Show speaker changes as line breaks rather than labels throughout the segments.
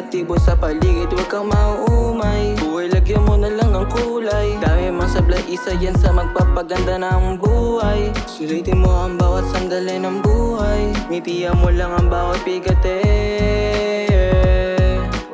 negatibo sa paligid, huwag kang mauumay. Buhay, lagyan mo na lang ng kulay. Dami mang sablay, isa yan sa magpapaganda ng buhay. Sulitin mo ang bawat sandali ng buhay. Ngitian mo lang ang bawat bigate.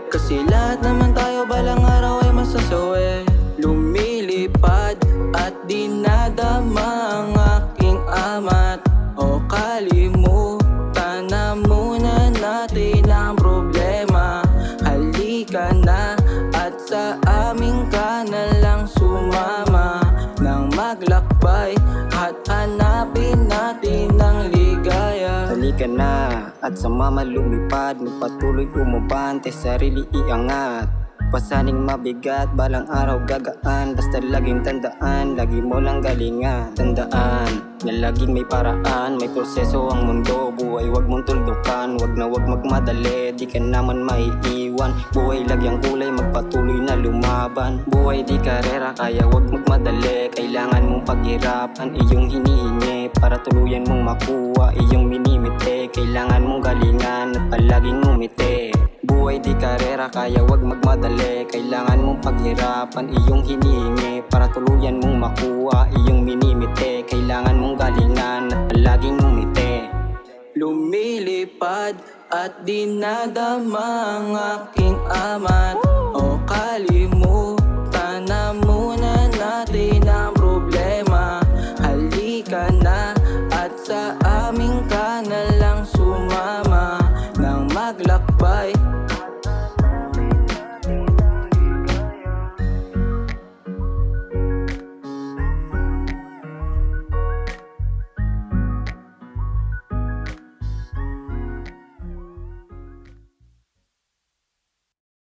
Kasi lahat naman tayo balang araw ay masasawi. Lumilipad at dinadama ang aking amat. O kalimutan na muna natin ang problema. Halika na at sa amin ka na lang sumama. Nang maglakbay at hanapin natin ang ligaya.
Halika na at sumama lumipad, magpatuloy umabante, sarili iangat. Pasaning mabigat, balang araw gagaan. Basta laging tandaan, lagi mo lang galingan. Tandaan na laging may paraan, may proseso ang mundo. Buhay wag mong tuldukan, wag na wag magmadali. Di ka naman maiiwan, buhay lagyang kulay, magpatuloy na lumaban. Buhay di karera, kaya wag magmadali. Kailangan mong paghirapan, iyong hinihingi para tuluyan mong makuha iyong minimite. Kailangan mong galingan at palaging umiti. Buhay di karera, kaya wag magmadali. Kailangan mong paghirapan, iyong hinihingi para tuluyan mong makuha iyong minimite. Kailangan mong galingan at palaging umiti.
Lumilipad at dinadama ang aking ama.